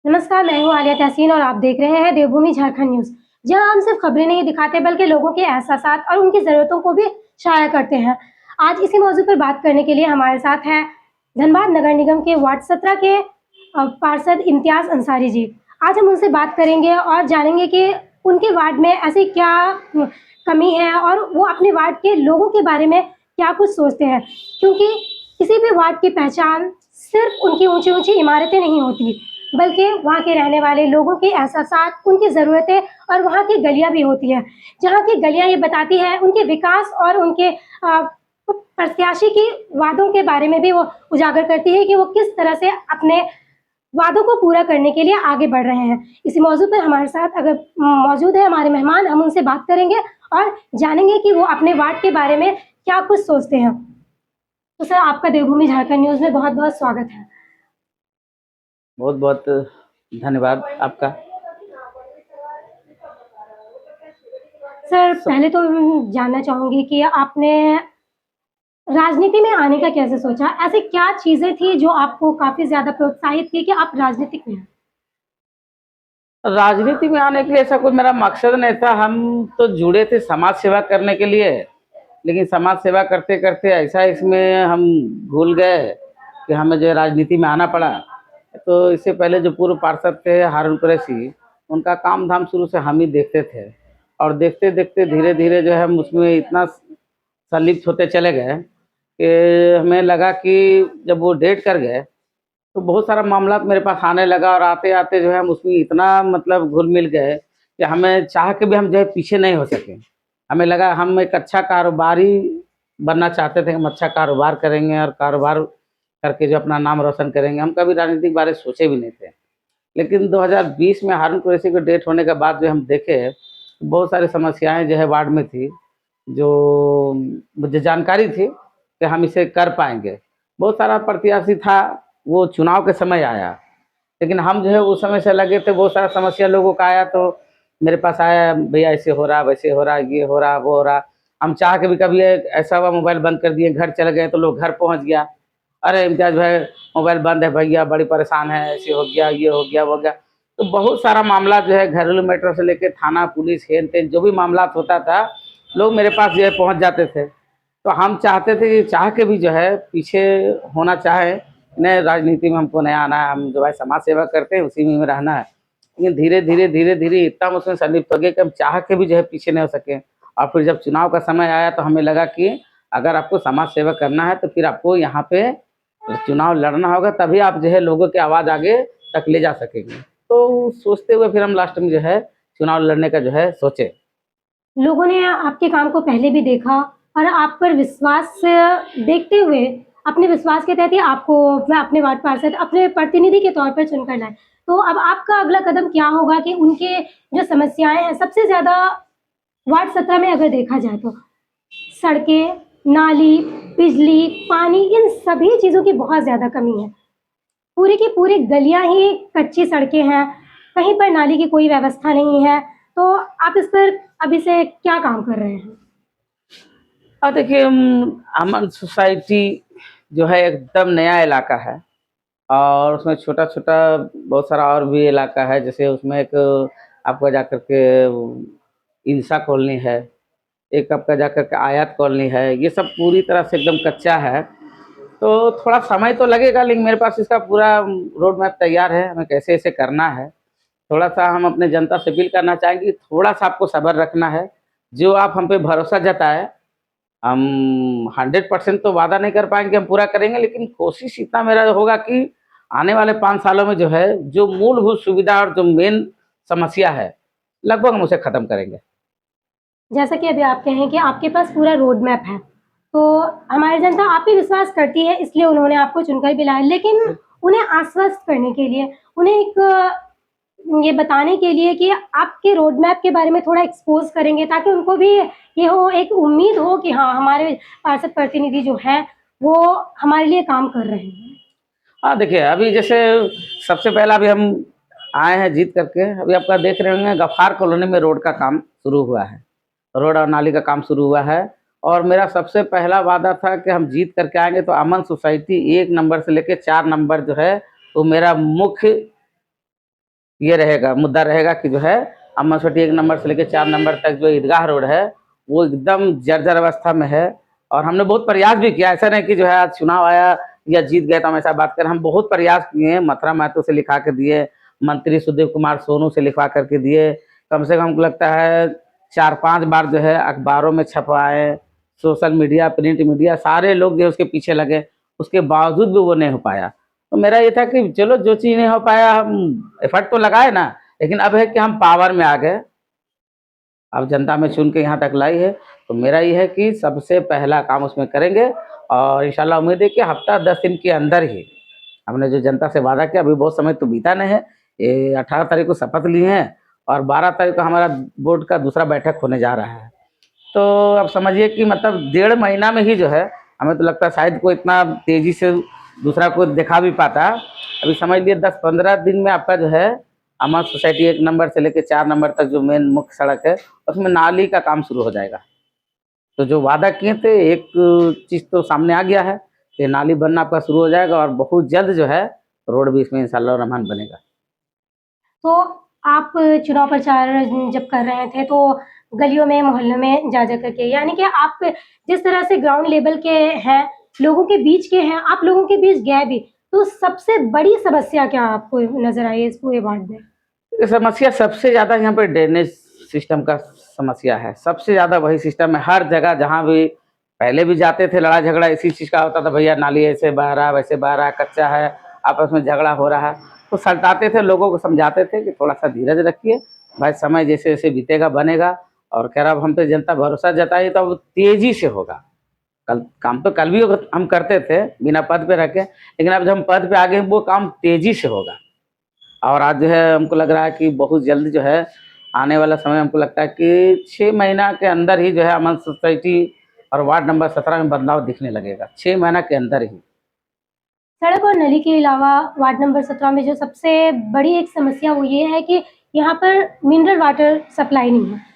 नमस्कार, मैं हूँ आलिया तहसीन और आप देख रहे हैं देवभूमि झारखंड न्यूज़, जहाँ हम सिर्फ खबरें नहीं दिखाते बल्कि लोगों के एहसासात और उनकी ज़रूरतों को भी शाया करते हैं। आज इसी मौजू पर बात करने के लिए हमारे साथ हैं धनबाद नगर निगम के वार्ड 17 के पार्षद इम्तियाज़ अंसारी जी। आज हम उनसे बात करेंगे और जानेंगे कि उनके वार्ड में ऐसी क्या कमी है और वो अपने वार्ड के लोगों के बारे में क्या कुछ सोचते हैं, क्योंकि किसी भी वार्ड की पहचान सिर्फ उनकी ऊंची-ऊंची इमारतें नहीं होती, बल्कि वहाँ के रहने वाले लोगों के एहसासात, उनकी ज़रूरतें और वहाँ की गलियाँ भी होती हैं। जहाँ की गलियाँ ये बताती हैं उनके विकास और उनके प्रत्याशी की वादों के बारे में भी वो उजागर करती है कि वो किस तरह से अपने वादों को पूरा करने के लिए आगे बढ़ रहे हैं। इसी मौजू पर हमारे साथ अगर मौजूद है हमारे मेहमान, हम उनसे बात करेंगे और जानेंगे कि वो अपने वार्ड के बारे में क्या कुछ सोचते हैं। तो सर, आपका देवभूमि झारखंड न्यूज़ में बहुत-बहुत स्वागत है। बहुत बहुत धन्यवाद आपका। सर, सब पहले तो जानना चाहूँगी कि आपने राजनीति में आने का कैसे सोचा? ऐसी क्या चीज़ें थी जो आपको काफ़ी ज़्यादा प्रोत्साहित की कि आप राजनीतिक में आए? राजनीति में आने के लिए ऐसा कोई मेरा मकसद नहीं था। हम तो जुड़े थे समाज सेवा करने के लिए, लेकिन समाज सेवा करते करते ऐसा इसमें हम भूल गए कि हमें जो है राजनीति में आना पड़ा। तो इससे पहले जो पूर्व पार्षद थे हारून कुरैशी, उनका काम धाम शुरू से हम ही देखते थे और देखते देखते धीरे धीरे जो है हम उसमें इतना संलिप्त होते चले गए कि हमें लगा कि जब वो डेट कर गए तो बहुत सारा मामला मेरे पास आने लगा और आते-आते जो है हम उसमें इतना मतलब घुल-मिल गए कि हमें चाह के भी हम जो है पीछे नहीं हो सके। हमें लगा हम एक अच्छा कारोबारी बनना चाहते थे, हम अच्छा कारोबार करेंगे और कारोबार करके जो अपना नाम रोशन करेंगे। हम कभी राजनीति के बारे में सोचे भी नहीं थे। लेकिन 2020 में हारून कुरैशी के डेथ होने के बाद जो हम देखे, बहुत सारी समस्याएँ जो है वार्ड में थी, जो मुझे जानकारी थी कि हम इसे कर पाएँगे। बहुत सारा प्रत्याशी था, वो चुनाव के समय आया, लेकिन हम जो है उस समय से लगे थे। बहुत सारा समस्या लोगों का आया तो मेरे पास आया, भैया ऐसे हो रहा, वैसे हो रहा, ये हो रहा, वो हो रहा। हम चाह के भी कभी ऐसा हुआ मोबाइल बंद कर दिए, घर चले गए तो लोग घर पहुँच गया। अरे इम्तियाज़ भाई मोबाइल बंद है भैया, बड़ी परेशान है, ऐसे हो गया, ये हो गया, वो हो गया। तो बहुत सारा मामला जो है घरेलू मैटर से लेके थाना, पुलिस, हेन-तेन जो भी मामलात होता था, लोग मेरे पास जो है पहुँच जाते थे। तो हम चाहते थे कि चाह के भी जो है पीछे होना चाहे, नहीं राजनीति में हमको नहीं आना है, हम जो है समाज सेवा करते हैं उसी में रहना है। लेकिन धीरे-धीरे इतना हम उसमें संलिप्त हो गए कि हम चाह के भी जो है पीछे नहीं हो सके। और फिर जब चुनाव का समय आया तो हमें लगा कि अगर आपको समाज सेवा करना है तो फिर आपको यहाँ पे चुनाव लड़ना होगा, तभी आप जो है लोगों की आवाज़ आगे तक ले जा सकेंगे। तो सोचते हुए फिर हम लास्ट में जो है चुनाव लड़ने का जो है सोचे। लोगों ने आपके काम को पहले भी देखा और आप पर विश्वास देखते हुए अपने विश्वास के तहत ही आपको मैं अपने वार्ड पार्षद अपने प्रतिनिधि के तौर पर चुनकर लाए। तो अब आपका अगला कदम क्या होगा कि उनके जो समस्याएँ हैं, सबसे ज़्यादा वार्ड 17 में अगर देखा जाए तो सड़कें, नाली, बिजली, पानी, इन सभी चीज़ों की बहुत ज़्यादा कमी है। पूरी की पूरी गलियाँ ही कच्ची सड़कें हैं, कहीं पर नाली की कोई व्यवस्था नहीं है। तो आप इस पर अभी से क्या काम कर रहे हैं? देखिए अमन सोसाइटी जो है एकदम नया इलाका है और उसमें छोटा-छोटा बहुत सारा और भी इलाका है। जैसे उसमें एक आपका जाकर के इंसा कॉलोनी है, एक आपका जाकर के आयात कॉलोनी है। ये सब पूरी तरह से एकदम कच्चा है। तो थोड़ा समय तो लगेगा, लेकिन मेरे पास इसका पूरा रोड मैप तैयार है, हमें कैसे-कैसे करना है। थोड़ा-सा हम अपने जनता से अपील करना चाहेंगे, थोड़ा-सा आपको सब्र रखना है। जो आप हम पे भरोसा जताएँ, हम 100% तो वादा नहीं कर पाएँगे, हम पूरा करेंगे, लेकिन कोशिश इतना मेरा होगा कि आने वाले 5 सालों में जो है, जो मूलभूत सुविधा और जो मेन समस्या है, लगभग हम उसे खत्म करेंगे। जैसा कि अभी आप कहें कि आपके पास पूरा रोड मैप है, तो हमारी जनता आप पे विश्वास करती है, इसलिए उन्होंने आपको चुनकर भी लाया। लेकिन उन्हें आश्वस्त करने के लिए, उन्हें एक ये बताने के लिए कि आपके रोड मैप के बारे में थोड़ा एक्सपोज़ करेंगे ताकि उनको भी ये हो, एक उम्मीद हो कि हाँ, हमारे पार्षद प्रतिनिधि जो हैं, वो हमारे लिए काम कर रहे हैं। हाँ, देखिए अभी जैसे सबसे पहला अभी हम आए हैं जीत करके, अभी आपका देख रहे होंगे गफ़्फ़ार कॉलोनी में रोड का काम शुरू हुआ है। रोड और नाली का काम शुरू हुआ है और मेरा सबसे पहला वादा था कि हम जीत करके आएँगे तो अमन सोसाइटी 1 नंबर से लेके 4 नंबर जो है, वो मेरा मुख्य ये रहेगा, मुद्दा रहेगा कि जो है अम्मा छोटी 1 नंबर से लेकर 4 नंबर तक जो ईदगाह रोड है वो एकदम जर्जर अवस्था में है। और हमने बहुत प्रयास भी किया, ऐसा नहीं कि जो है आज चुनाव आया या जीत गए तो हम ऐसा बात करें, हम बहुत प्रयास किए, मथुरा महतो से लिखा के दिए, मंत्री सुदेव कुमार सोनू से लिखवा करके दिए, कम से कम हमको लगता है 4-5 बार जो है अखबारों में छपवाए, सोशल मीडिया, प्रिंट मीडिया सारे लोग जो उसके पीछे लगे, उसके बावजूद भी वो नहीं हो पाया। तो मेरा ये था कि चलो जो चीज़ नहीं हो पाया हम एफर्ट तो लगाए ना, लेकिन अब है कि हम पावर में आ गए, अब जनता में चुन के यहाँ तक लाई है, तो मेरा ये है कि सबसे पहला काम उसमें करेंगे और इंशाल्लाह उम्मीद है कि हफ्ता 10 दिन के अंदर ही हमने जो जनता से वादा किया, अभी बहुत समय तो बीता नहीं है, ये 18 तारीख को शपथ ली है और 12 तारीख को हमारा बोर्ड का दूसरा बैठक होने जा रहा है। तो अब समझिए कि मतलब 1.5 महीना में ही जो है, हमें तो लगता है शायद कोई इतना तेज़ी से दूसरा कोई दिखा भी पाता। अभी समझ लिए 10-15 दिन में आपका जो है अमर सोसाइटी 1 नंबर से लेकर 4 नंबर तक जो मेन मुख्य सड़क है, उसमें नाली का काम शुरू हो जाएगा। तो जो वादा किए थे एक चीज़ तो सामने आ गया है कि नाली बनना आपका शुरू हो जाएगा और बहुत जल्द जो है रोड भी इसमें इंशाअल्लाह रहमान बनेगा। तो आप चुनाव प्रचार जब कर रहे थे तो गलियों में, मोहल्लों में जा करके, यानी कि आप जिस तरह से ग्राउंड लेवल के हैं, लोगों के बीच के हैं, आप लोगों के बीच गए भी, तो सबसे बड़ी समस्या क्या आपको नज़र आई इस पूरे वार्ड में? ये समस्या सबसे ज़्यादा यहाँ पे ड्रेनेज सिस्टम का समस्या है, सबसे ज़्यादा वही सिस्टम है। हर जगह जहाँ भी पहले भी जाते थे लड़ाई झगड़ा इसी चीज़ का होता था, भैया नाली ऐसे बह रहा है, वैसे बह रहा है, कच्चा है, आपस में झगड़ा हो रहा है। तो सलटाते थे, लोगों को समझाते थे कि थोड़ा-सा धीरज रखिए, भाई समय जैसे-जैसे बीतेगा बनेगा। और कह रहा अब हम पे जनता भरोसा जताई तो अब तेज़ी से होगा। कल काम तो कल भी हम करते थे बिना पद पे रह के, लेकिन अब जब हम पद पे आ गए वो काम तेज़ी से होगा। और आज जो है हमको लग रहा है कि बहुत जल्द जो है आने वाला समय हमको लगता है कि 6 महीना के अंदर ही जो है अमन सोसाइटी और वार्ड नंबर 17 में बदलाव दिखने लगेगा, 6 महीना के अंदर ही। सड़क और नली के अलावा वार्ड नंबर 17 में जो सबसे बड़ी एक समस्या वो ये है कि यहाँ पर मिनरल वाटर सप्लाई नहीं है।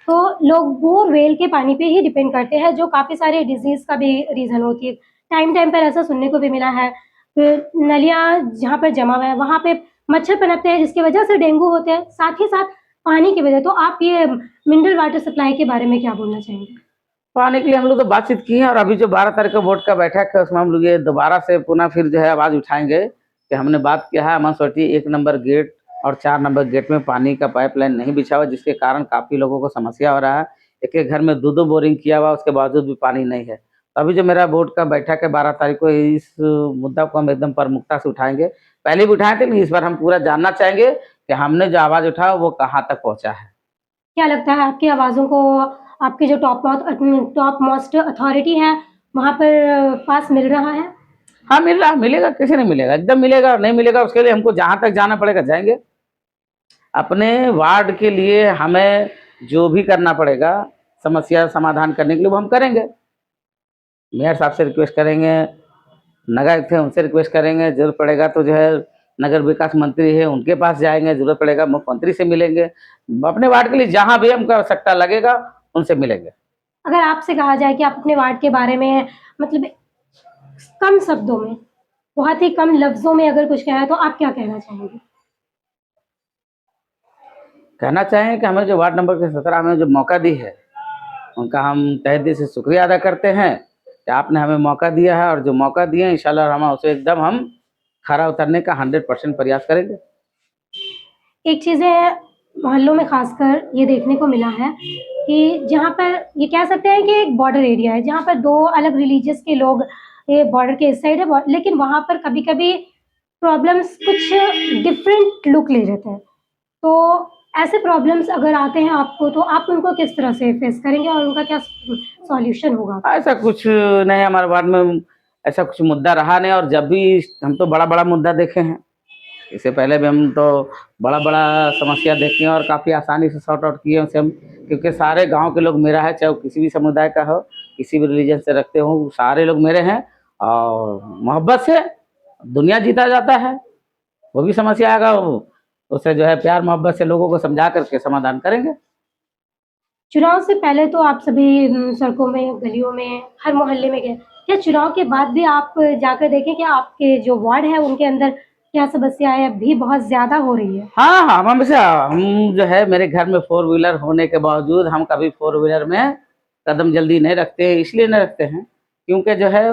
तो लोग बोरवेल के पानी पे ही डिपेंड करते हैं, जो काफ़ी सारे डिज़ीज़ का भी रीज़न होती है। टाइम-टाइम पर ऐसा सुनने को भी मिला है। फिर नलियाँ जहाँ पर जमा हुआ है, वहाँ पे मच्छर पनपते हैं, जिसकी वजह से डेंगू होते हैं, साथ ही साथ पानी की वजह। तो आप ये मिनरल वाटर सप्लाई के बारे में क्या बोलना चाहेंगे? पाने के लिए हम लोग तो बातचीत की है और अभी जो 12 तारीख को बोर्ड का बैठक है उसमें हम लोग ये दोबारा से पुनः फिर जो है आवाज़ उठाएंगे कि हमने बात किया है अमन सोसाइटी 1 नंबर गेट और 4 नंबर गेट में पानी का पाइपलाइन नहीं बिछा हुआ, जिसके कारण काफ़ी लोगों को समस्या हो रहा है। एक-एक घर में 2-2 बोरिंग किया हुआ, उसके बावजूद भी पानी नहीं है। तो अभी जो मेरा बोर्ड का बैठक है 12 तारीख को, इस मुद्दा को हम एकदम प्रमुखता से उठाएंगे। पहले भी उठाए थे लेकिन इस बार हम पूरा जानना चाहेंगे कि हमने जो आवाज़ उठाया वो कहाँ तक पहुँचा है। क्या लगता है आपकी आवाज़ों को आपके जो टॉप मोस्ट अथॉरिटी है, वहाँ पर पास मिल रहा है? हाँ, मिल रहा है, मिलेगा, कैसे नहीं मिलेगा? एकदम मिलेगा और नहीं मिलेगा उसके लिए हमको जहाँ तक जाना पड़ेगा जाएँगे। अपने वार्ड के लिए हमें जो भी करना पड़ेगा समस्या समाधान करने के लिए वो हम करेंगे। मेयर साहब से रिक्वेस्ट करेंगे, नगर आयुक्त हैं उनसे रिक्वेस्ट करेंगे, ज़रूरत पड़ेगा तो जो है नगर विकास मंत्री है उनके पास जाएँगे, ज़रूरत पड़ेगा मुख्यमंत्री से मिलेंगे। अपने वार्ड के लिए जहाँ भी हमको आवश्यकता लगेगा उनसे मिलेंगे। अगर आपसे कहा जाए कि आप अपने वार्ड के बारे में मतलब कम शब्दों में, बहुत ही कम लफ्ज़ों में अगर कुछ कहें तो आप क्या कहना चाहेंगे? कहना चाहेंगे कि हमें जो वार्ड नंबर के 17 में जो मौका दी है, उनका हम तहे दिल से शुक्रिया अदा करते हैं कि आपने हमें मौका दिया है और जो मौका दिए हैं इंशाल्लाह हम उसे एकदम हम खरा उतरने का 100% प्रयास करेंगे। एक चीज़ है, मोहल्लों में ख़ासकर ये देखने को मिला है कि जहाँ पर ये कह सकते हैं कि एक बॉर्डर एरिया है, जहाँ पर 2 अलग रिलीजियस के लोग ये बॉर्डर के इस साइड है, लेकिन वहाँ पर कभी-कभी प्रॉब्लम्स कुछ डिफरेंट लुक ले लेते हैं। तो ऐसे प्रॉब्लम्स अगर आते हैं आपको, तो आप उनको किस तरह से फेस करेंगे और उनका क्या सॉल्यूशन होगा? ऐसा कुछ नहीं हमारे वार्ड में, ऐसा कुछ मुद्दा रहा नहीं और जब भी हम तो बड़ा-बड़ा मुद्दा देखे हैं। इससे पहले भी हम तो बड़ा-बड़ा समस्या देखे हैं और काफ़ी आसानी से सॉर्ट आउट किए हैं उसे हम, क्योंकि सारे गाँव के लोग मेरा है, चाहे वो किसी भी समुदाय का हो, किसी भी रिलीजन से रखते हो, सारे लोग मेरे हैं और मोहब्बत से दुनिया जीता जाता है। वो भी समस्या आएगा उसे जो है प्यार मोहब्बत से लोगों को समझा करके समाधान करेंगे। चुनाव से पहले तो आप सभी सड़कों में, गलियों में, हर मोहल्ले में गए। क्या चुनाव के बाद भी आप जाकर देखें कि आपके जो वार्ड है, उनके अंदर क्या समस्याएं अब भी बहुत ज्यादा हो रही है? हाँ हाँ, हम हमेशा हम जो है मेरे घर में फोर व्हीलर होने के बावजूद हम कभी फोर व्हीलर में कदम जल्दी नहीं रखते हैं। इसलिए नहीं रखते हैं क्योंकि जो है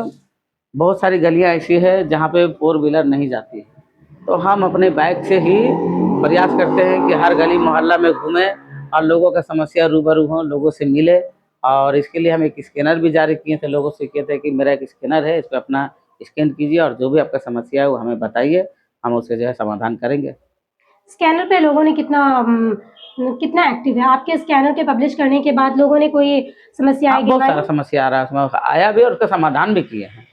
बहुत सारी गलियां ऐसी है जहाँ पे फोर व्हीलर नहीं जाती है। तो हम अपने बाइक से ही प्रयास करते हैं कि हर गली मोहल्ला में घूमें और लोगों का समस्या रूबरू हों, लोगों से मिले। और इसके लिए हम एक स्कैनर भी जारी किए थे, लोगों से कहते हैं कि मेरा एक स्कैनर है, इस पर अपना स्कैन कीजिए और जो भी आपका समस्या है वो हमें बताइए, हम उससे जो है समाधान करेंगे। स्कैनर पे लोगों ने कितना एक्टिव है? आपके स्कैनर के पब्लिश करने के बाद लोगों ने कोई हाँ, समस्याएं बहुत सारा गिनवाई? समस्या आ रहा है, उसमें आया भी और उसका समाधान भी किए हैं।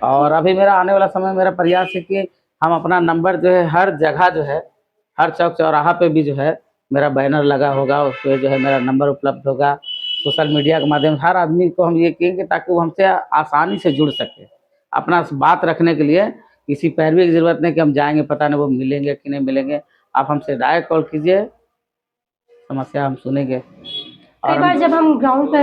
और अभी मेरा आने वाला समय मेरा प्रयास है कि हम अपना नंबर जो है हर जगह जो है, हर चौक चौराहा पे भी जो है मेरा बैनर लगा होगा, उस पे जो है मेरा नंबर उपलब्ध होगा। सोशल मीडिया के माध्यम से हर आदमी को हम ये कहेंगे ताकि वो हमसे आसानी से जुड़ सके। अपना बात रखने के लिए किसी पैरवी की ज़रूरत नहीं कि हम जाएँगे पता नहीं वो मिलेंगे कि नहीं मिलेंगे। आप हमसे डायरेक्ट कॉल कीजिए, समस्या हम सुनेंगे। कई और बार हम जब हम ग्राउंड पर